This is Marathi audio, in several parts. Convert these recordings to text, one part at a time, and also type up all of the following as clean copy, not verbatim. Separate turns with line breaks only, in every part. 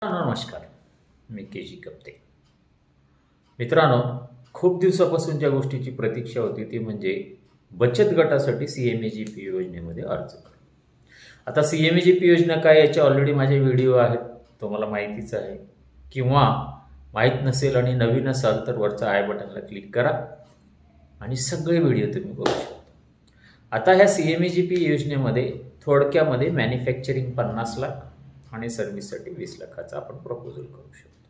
नमस्कार, मी के.जी. कप्ते. मित्रांनो, खूप दिवसापासून ज्या गोष्टीची प्रतीक्षा होती ती म्हणजे बचत गटासाठी CMAGP योजनेमध्ये अर्ज करणे. आता CMAGP योजना काय याचे ऑलरेडी माझे व्हिडिओ आहेत, तुम्हाला माहितीच आहे. किंवा माहीत नसेल आणि नवीन असाल तर वरचा आय बटनला क्लिक करा आणि सगळे व्हिडिओ तुम्ही बघू शकता. आता ह्या CMAGP योजनेमध्ये थोडक्यामध्ये मॅन्युफॅक्चरिंग 50 लाख आणि सर्व्हिससाठी 20 लाखाचा आपण प्रपोजल करू शकतो.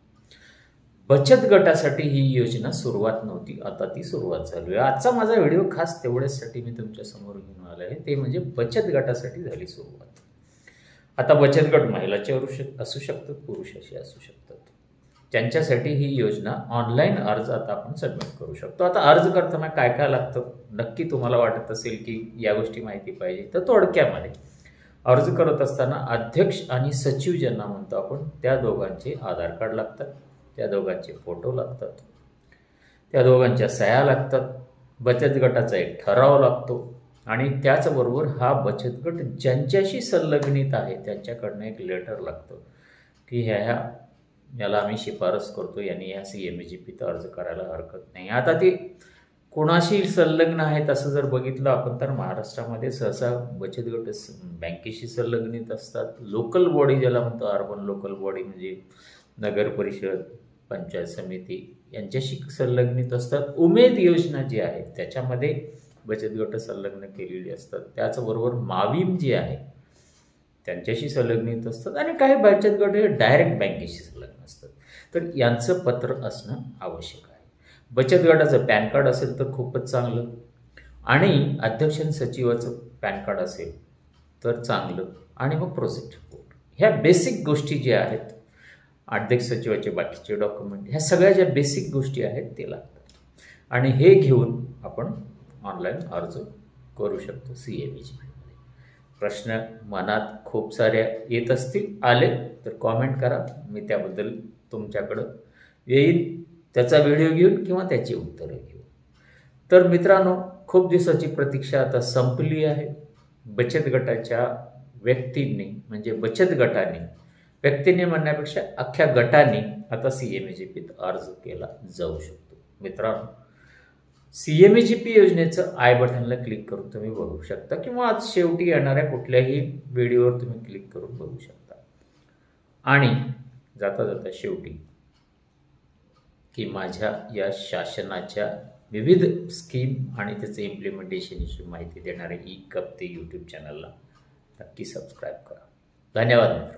बचत गटासाठी ही योजना सुरुवात नव्हती, आता ती सुरुवात झाली आहे. आजचा माझा व्हिडिओ खास तेवढ्यासाठी मी तुमच्या समोर घेऊन आलो आहे, ते म्हणजे बचत गटासाठी झाली सुरुवात. आता बचत गट महिलाचे असू शकतात, पुरुषाचे असू शकतात. त्यांच्यासाठी ही योजना ऑनलाईन अर्ज आता आपण सबमिट करू शकतो. आता अर्ज करताना काय काय लागतं नक्की तुम्हाला वाटत असेल की या गोष्टी माहिती पाहिजे, तर थोडक्यामध्ये अर्ज करत असताना अध्यक्ष आणि सचिव ज्यांना म्हणतो आपण, त्या दोघांचे आधार कार्ड लागतात, त्या दोघांचे फोटो लागतात, त्या दोघांच्या सह्या लागतात, बचत गटाचा एक ठराव लागतो आणि त्याचबरोबर हा बचत गट ज्यांच्याशी संलग्नित आहे त्यांच्याकडनं एक लेटर लागतं की याला आम्ही शिफारस करतो, यांनी या CMAGPत अर्ज करायला हरकत नाही. आता ते कोणाशी संलग्न आहेत असं जर बघितलं आपण तर महाराष्ट्रामध्ये सहसा बचत गट बँकेशी संलग्नित असतात. लोकल बॉडी ज्याला म्हणतो, अर्बन लोकल बॉडी म्हणजे नगर परिषद, पंचायत समिती यांच्याशी संलग्नित असतात. उमेद योजना जी आहे त्याच्यामध्ये बचत गट संलग्न केलेली असतात. त्याचबरोबर माविम जी आहे त्यांच्याशी संलग्नित असतात आणि काही बचत गट हे डायरेक्ट बँकेशी संलग्न असतात. तर यांचं पत्र असणं आवश्यक आहे. बचत गटाचं पॅन कार्ड असेल तर खूपच चांगलं आणि अध्यक्ष आणि सचिवाचं पॅन कार्ड असेल तर चांगलं आणि मग प्रोजेक्ट रिपोर्ट. ह्या बेसिक गोष्टी ज्या आहेत, अध्यक्ष सचिवाचे बाकीचे डॉक्युमेंट, ह्या सगळ्या ज्या बेसिक गोष्टी आहेत ते लागतात आणि हे घेऊन आपण ऑनलाईन अर्ज करू शकतो CMAGP. प्रश्न मनात खूप सारे येत असतील, आले तर कॉमेंट करा, मी त्याबद्दल तुमच्याकडं येईल, त्याचा व्हिडिओ घेऊन किंवा त्याची उत्तरं घेऊन. तर मित्रांनो, खूप दिवसाची प्रतीक्षा आता संपली आहे. बचत गटाच्या व्यक्तींनी म्हणजे बचत गटाने, व्यक्तीने म्हणण्यापेक्षा अख्ख्या गटाने आता CMAGPत अर्ज केला जाऊ शकतो. मित्रांनो, CMAGP योजनेचं आय बटनला क्लिक करून तुम्ही बघू शकता किंवा आज शेवटी येणाऱ्या कुठल्याही व्हिडिओवर तुम्ही क्लिक करून बघू शकता. आणि जाता जाता शेवटी की माझ्या या शासनाच्या विविध स्कीम आणि त्याचं इम्प्लिमेंटेशनची माहिती देणाऱ्या ई कप्ते यूट्यूब चॅनलला नक्की सबस्क्राईब करा. धन्यवाद मित्र.